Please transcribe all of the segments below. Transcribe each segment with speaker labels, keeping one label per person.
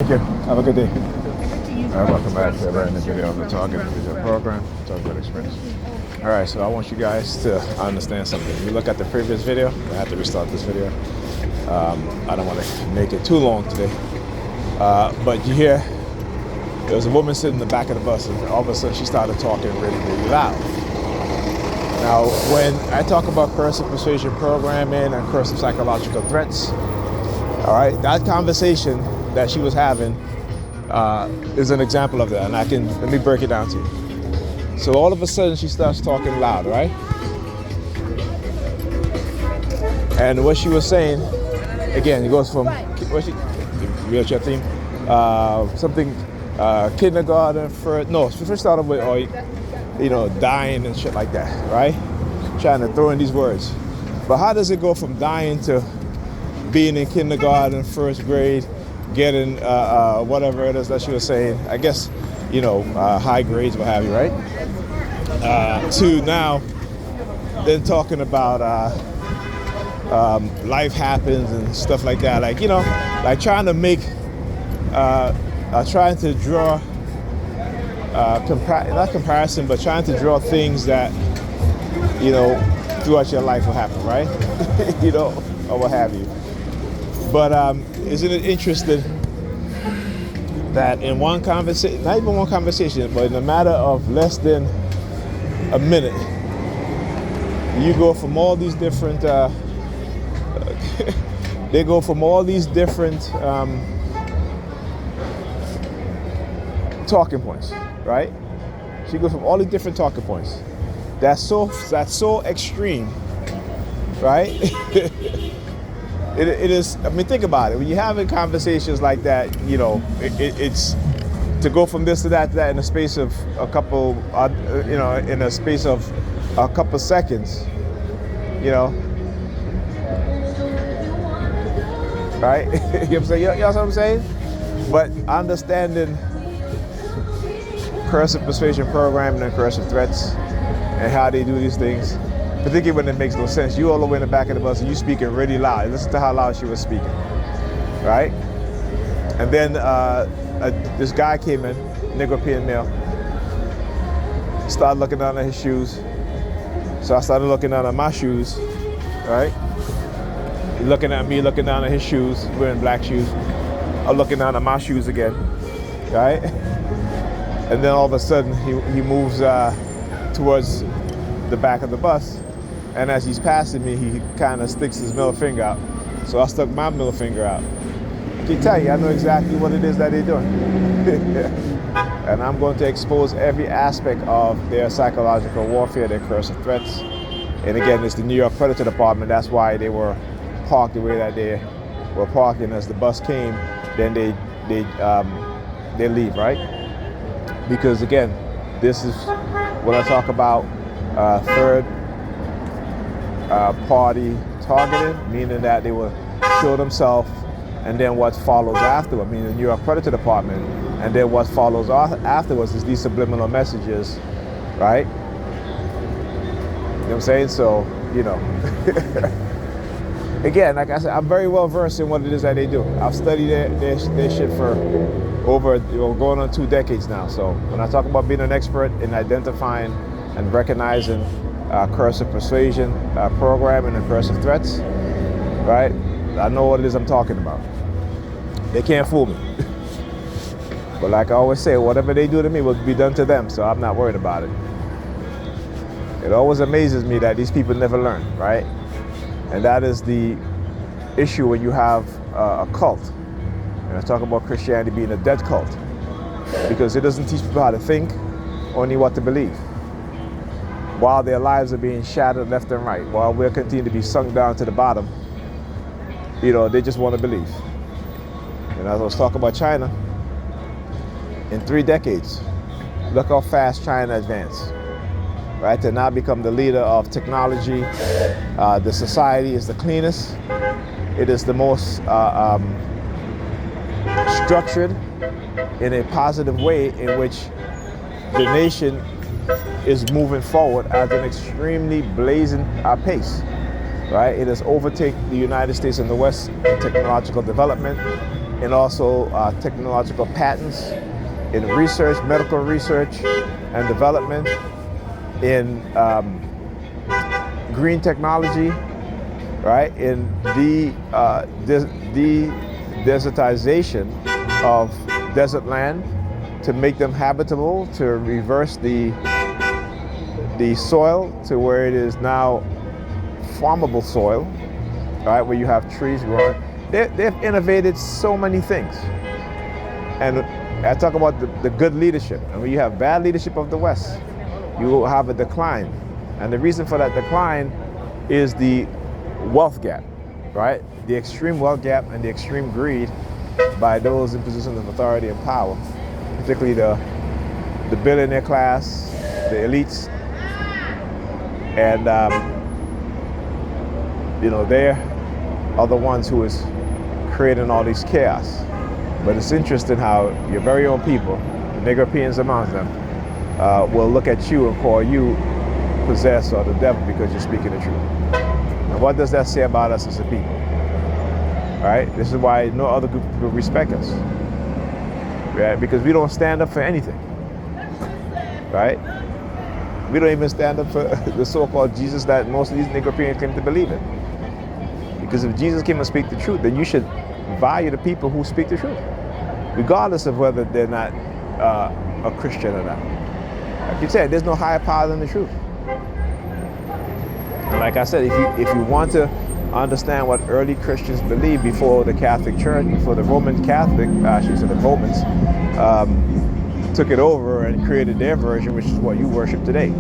Speaker 1: Thank you. Have a good day. All right, welcome back to a brand new video on the Target Video Program, Target Experience. All right, so I want you guys to understand something. You look at the previous video. I have to restart this video. I don't want to make it too long today. But you hear there was a woman sitting in the back of the bus, and all of a sudden she started talking really, really loud. Now, when I talk about coercive persuasion programming and coercive psychological threats, all right, that conversation that she was having is an example of that, and let me break it down to you. So all of a sudden she starts talking loud, right? And what she was saying, again, it goes from wheelchair theme, something kindergarten first started with, dying and shit like that, right? Trying to throw in these words. But how does it go from dying to being in kindergarten, first grade, getting whatever it is that she was saying, I guess, high grades, what have you, right? To now, then talking about life happens and stuff like that. Like trying to make, trying to draw, not comparison, but trying to draw things that, throughout your life will happen, right? Or what have you. But isn't it interesting that in one conversation, not even one conversation, but in a matter of less than a minute, you go from all these different, they go from all these different talking points, right? She goes from all these different talking points. That's so extreme, right? It is. I mean, think about it. When you're having conversations like that, it's to go from this to that in the space of a couple, in a space of a couple seconds, right? You know what I'm saying? You know what I'm saying? But understanding coercive persuasion programming and coercive threats and how they do these things, particularly when it makes no sense. You all the way in the back of the bus and you speaking really loud. Listen to how loud she was speaking, right? And then this guy came in, Negro male, started looking down at his shoes. So I started looking down at my shoes, right? Looking at me, looking down at his shoes, wearing black shoes. I'm looking down at my shoes again, right? And then all of a sudden he moves towards the back of the bus. And as he's passing me, he kind of sticks his middle finger out. So I stuck my middle finger out. I can tell you, I know exactly what it is that they're doing. And I'm going to expose every aspect of their psychological warfare, their coercive threats. And again, it's the New York Predator Department. That's why they were parked the way that they were parked. And as the bus came, then they leave, right? Because again, this is what I talk about, third party targeting, meaning that they will show themselves and then what follows afterward, meaning the New York Predator Department, and then what follows afterwards is these subliminal messages, right? You know what I'm saying? So, again, like I said, I'm very well versed in what it is that they do. I've studied their shit for over, going on 2 decades now. So when I talk about being an expert in identifying and recognizing coercive persuasion programming and coercive threats, right? I know what it is I'm talking about. They can't fool me. But like I always say, whatever they do to me will be done to them, so I'm not worried about it. It always amazes me that these people never learn, right? And that is the issue when you have a cult. And I talk about Christianity being a dead cult, because it doesn't teach people how to think, only what to believe. While their lives are being shattered left and right, while we're continuing to be sunk down to the bottom, they just want to believe. And as I was talking about China, in 3 decades, look how fast China advanced, right? To now become the leader of technology. The society is the cleanest. It is the most structured in a positive way, in which the nation is moving forward at an extremely blazing pace. right? It has overtaken the United States and the West in technological development. and also technological patents, in research, medical research and development, in green technology, right? In the desertization of desert land to make them habitable, to reverse the soil to where it is now farmable soil, right? Where you have trees growing. They've innovated so many things. And I talk about the good leadership. And when you have bad leadership of the West, you will have a decline. And the reason for that decline is the wealth gap, right? The extreme wealth gap and the extreme greed by those in positions of authority and power, particularly the billionaire class, the elites, and they are the ones who is creating all this chaos. But it's interesting how your very own people, the Negropeans amongst them, will look at you and call you possessed or the devil because you're speaking the truth. And what does that say about us as a people? Right? This is why no other group of people respect us. Right? Because we don't stand up for anything. Right? We don't even stand up for the so-called Jesus that most of these Negropeans claim to believe in. Because if Jesus came and speak the truth, then you should value the people who speak the truth, regardless of whether they're not a Christian or not. Like you said, there's no higher power than the truth. And like I said, if you want to understand what early Christians believed before the Catholic Church, before the Roman Catholic, the Romans, took it over and created their version, which is what you worship today.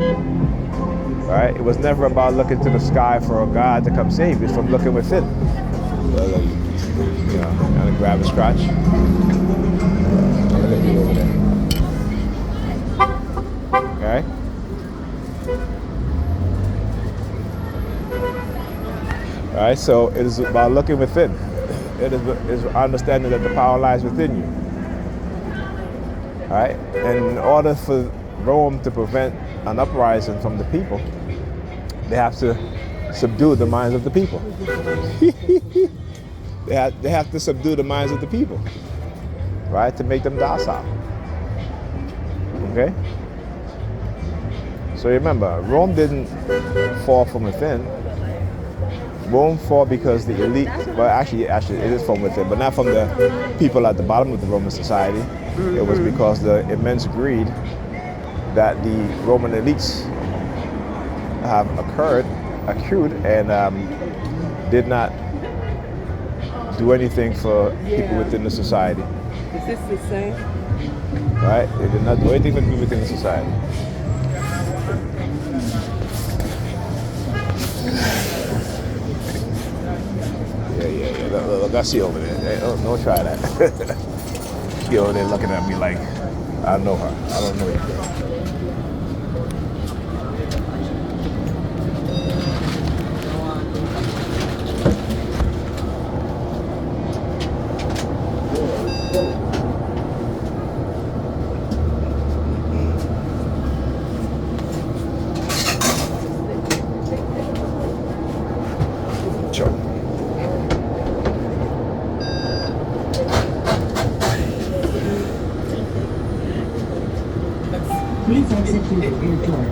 Speaker 1: Right? It was never about looking to the sky for a God to come save you. It's from looking within. Kind of grab a scratch. Look at you over there. Okay? All right, so it is about looking within. It is understanding that the power lies within you. All right? And in order for Rome to prevent an uprising from the people, they have to subdue the minds of the people. They have to subdue the minds of the people, right, to make them docile. Okay? So remember, Rome didn't fall from within. Rome fell because the elite, well, actually it is from within, but not from the people at the bottom of the Roman society. It was because the immense greed that the Roman elites have accrued, and did not do anything for people within the society.
Speaker 2: Is this the same?
Speaker 1: Right? They did not do anything for people within the society. Yeah. Look, I see over there. Hey, don't try that. She over there looking at me like I know her. I don't know you.
Speaker 3: Please exit through the rear door.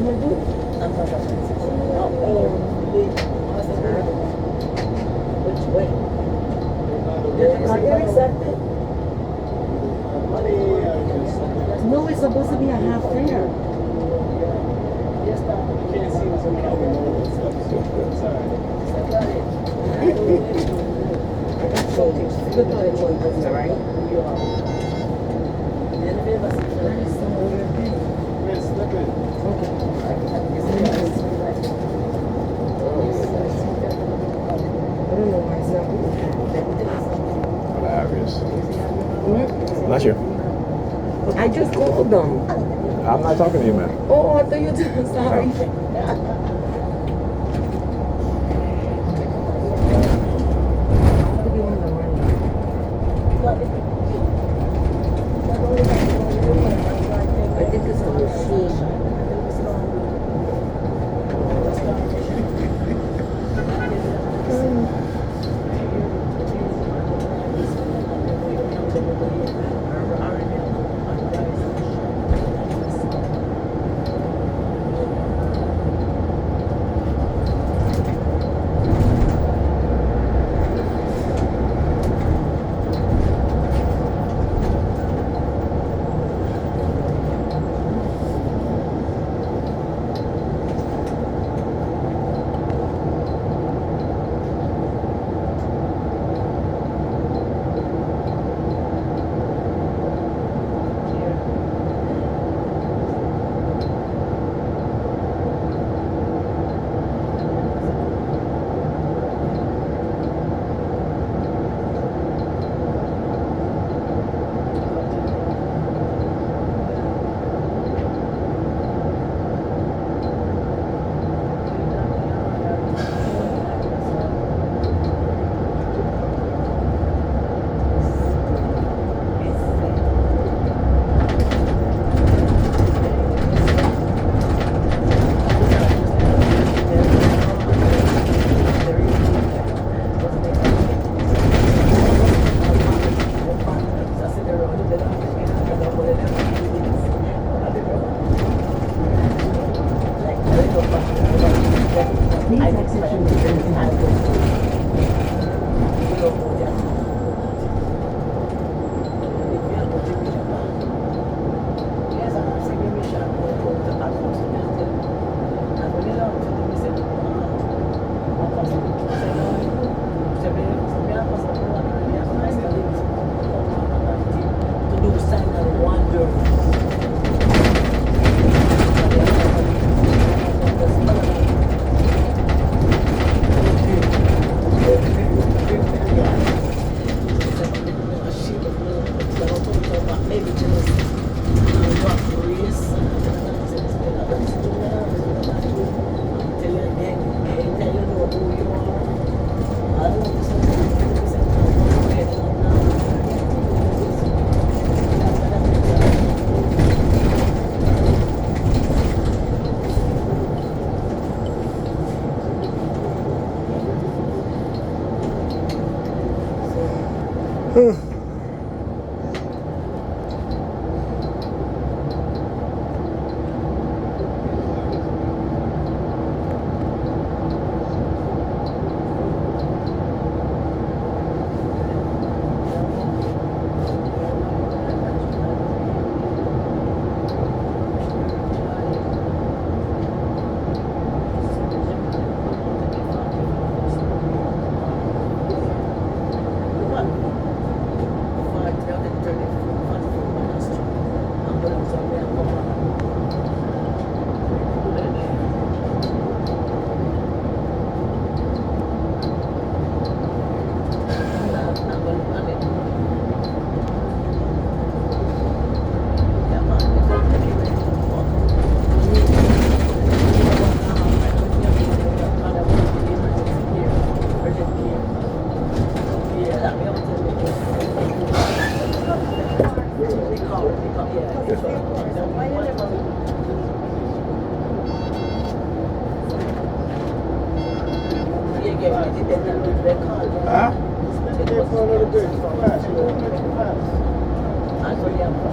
Speaker 2: Which way? Are you accepted?
Speaker 3: No, it's supposed to be a half fare.
Speaker 1: Hilarious. Not you.
Speaker 3: I just called them.
Speaker 1: I'm not talking to you, man.
Speaker 3: Oh, I thought you did. Sorry. I think it's a machine.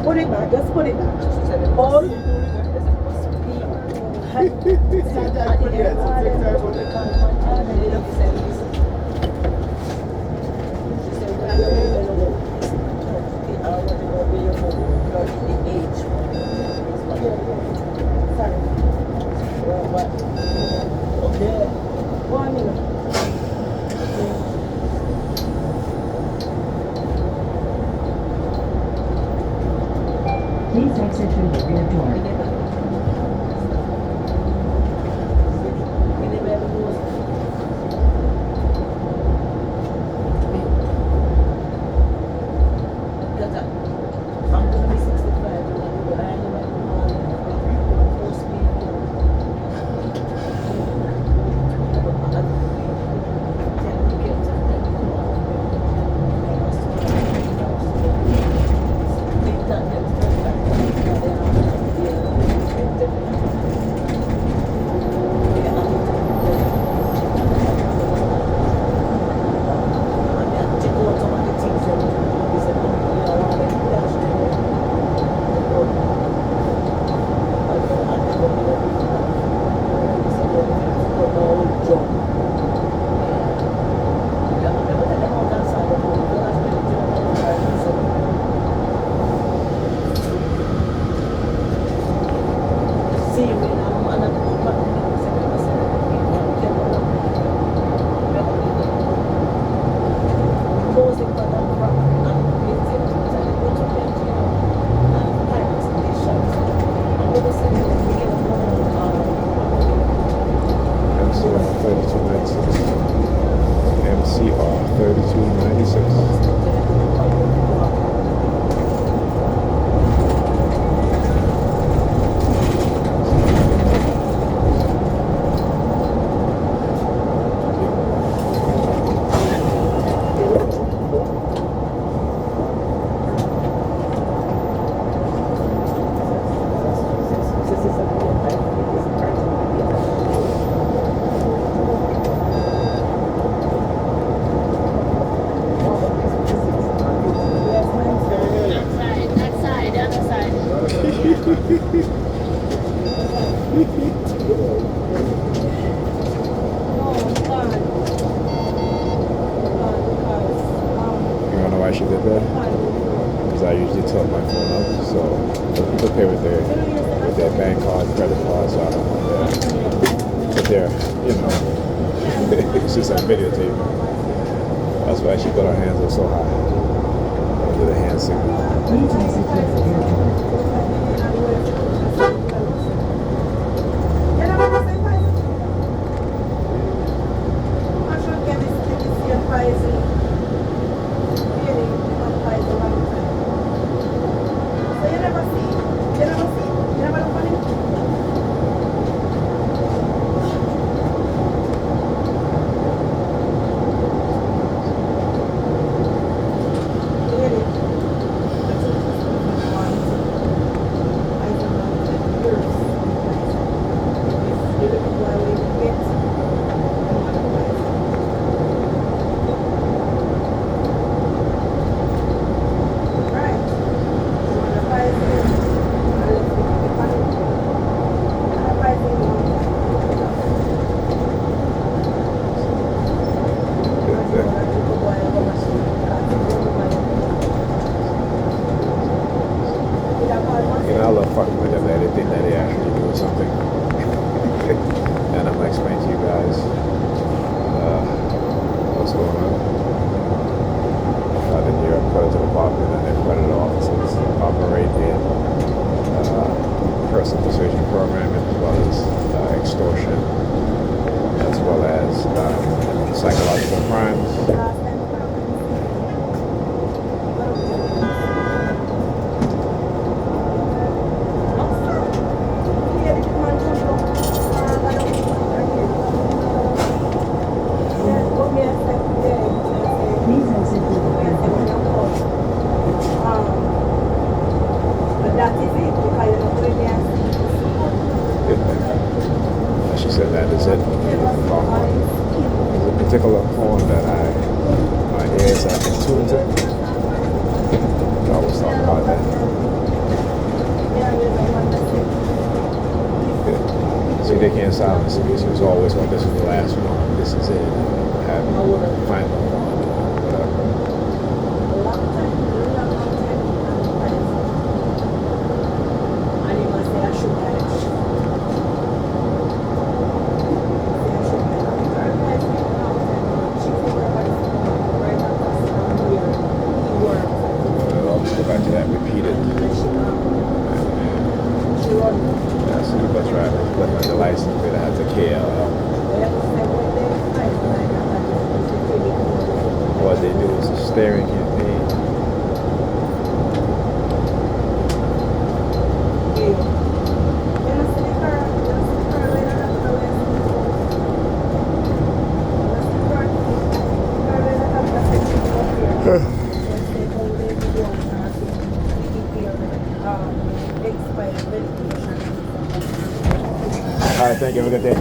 Speaker 2: Put it back, just put it back. Hold. It's not that good yet. It's a terrible. Okay. 1 minute.
Speaker 4: Please exit through the rear door.
Speaker 1: MCR 3296. You wanna know why she did that? Because I usually tilt my phone up, so people pay with their bank card, credit card, so I don't want that. But they're, it's just like videotape. That's why she put her hands up so high. Under the hand signal.
Speaker 4: Please exit through the rear door. I love fucking with them. They think that they actually doing something. And I'm gonna explain to you guys what's going on. Out in Europe, credit to the public and their credit offices operate in personal persuasion programming as well as extortion, as well as psychological crimes. She said that is it. There's a particular poem that my ears are in tune to. I always talk about that. So they can't silence me. So it's always, oh, this is the last one. This is it. Have final one, whatever. Always go back to that repeated. Yeah, so the bus driver left my the license plate. I had to KL. What they do is a staring campaign. All right, thank you. Have a good day.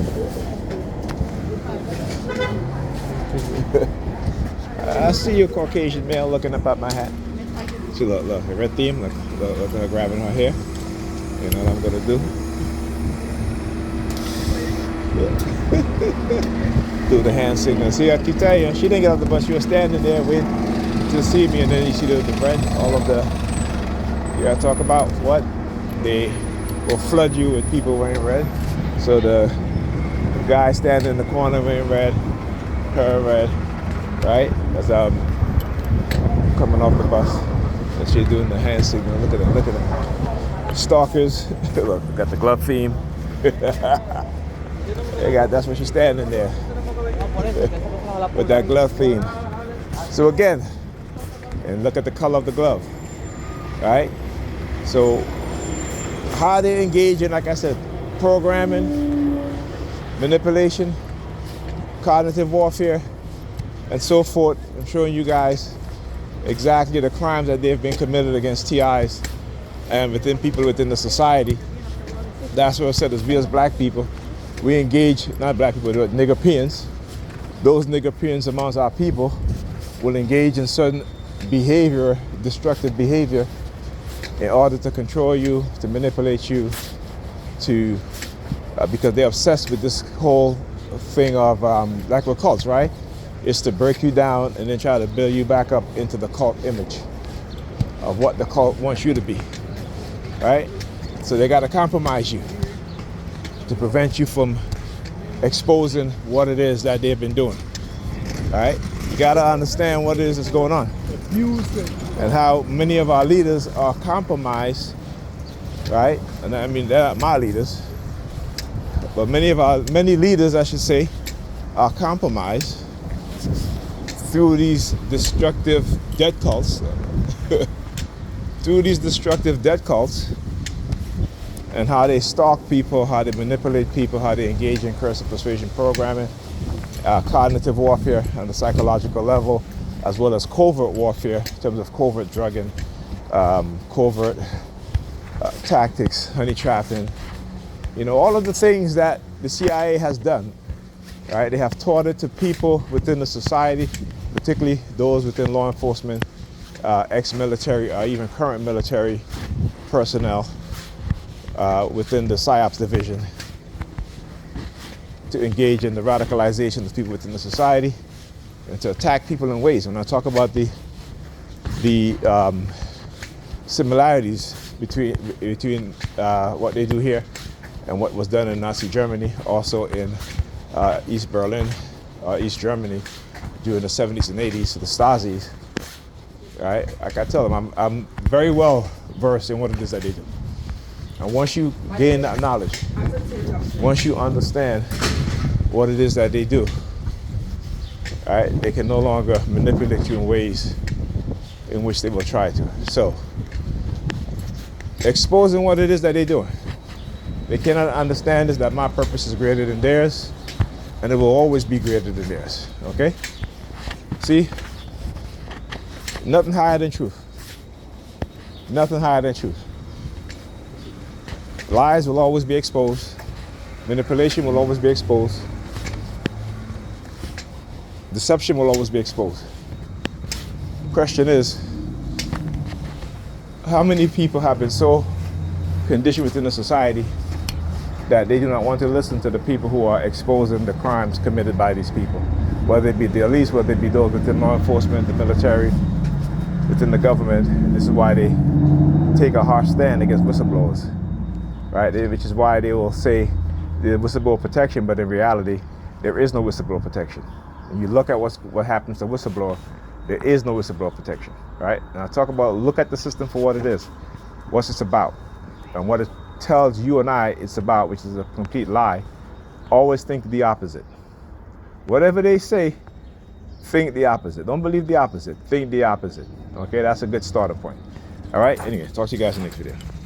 Speaker 4: I see you, Caucasian male, looking up at my hat. See, look, the red theme. Look, her grabbing her hair. You know what I'm gonna do? Do the hand signal. See, I keep telling you, she didn't get off the bus. She was standing there waiting to see me, and then you see the red, all of the. You gotta talk about what they will flood you with people wearing red. So the guy standing in the corner wearing red, her red, right? As I'm coming off the bus, and she's doing the hand signal. Look at them, look at them. Stalkers. Look, got the glove theme. That's where she's standing there with that glove theme. So again, and look at the color of the glove, right? So how they engage in, like I said, programming, manipulation, cognitive warfare, and so forth. I'm showing you guys exactly the crimes that they've been committed against TIs and within people within the society. That's what I said, as we as black people, we engage, not black people, but niggerpeans. Those niggerpeans amongst our people will engage in certain behavior, destructive behavior, in order to control you, to manipulate you, to because they're obsessed with this whole thing of like with cults, right? It's to break you down and then try to build you back up into the cult image of what the cult wants you to be, right? So they got to compromise you to prevent you from exposing what it is that they've been doing, right? You got to understand what it is that's going on and how many of our leaders are compromised, right? And I mean, they're not my leaders, but many leaders, I should say, are compromised through these destructive dead cults, and how they stalk people, how they manipulate people, how they engage in coercive persuasion programming, cognitive warfare on the psychological level, as well as covert warfare in terms of covert drugging, covert tactics, honey trapping, you know, all of the things that the CIA has done, right? They have taught it to people within the society, particularly those within law enforcement, ex-military, or even current military personnel within the PSYOPs division, to engage in the radicalization of people within the society and to attack people in ways. When I talk about the similarities between what they do here and what was done in Nazi Germany, also in East Berlin, East Germany during the 70s and 80s, the Stasi's, right? Like I tell them, I'm very well versed in what it is that they do. And once you gain that knowledge, once you understand what it is that they do, right, they can no longer manipulate you in ways in which they will try to. So, exposing what it is that they're doing. They cannot understand is that my purpose is greater than theirs, and it will always be greater than theirs, okay? See? Nothing higher than truth. Nothing higher than truth. Lies will always be exposed. Manipulation will always be exposed. Deception will always be exposed. Question is, how many people have been so conditioned within the society
Speaker 1: that they do not want to listen to the people who are exposing the crimes committed by these people, whether it be the elites, whether it be those within law enforcement, the military, within the government. And this is why they take a harsh stand against whistleblowers, right? Which is why they will say the whistleblower protection, but in reality, there is no whistleblower protection. When you look at what happens to whistleblower, there is no whistleblower protection, right? And I talk about, look at the system for what it is, what it's about, and what it tells you and I it's about, which is a complete lie. Always think the opposite. Whatever they say, think the opposite. Don't believe the opposite, think the opposite. Okay, that's a good starter point. All right, anyway, talk to you guys in the next video.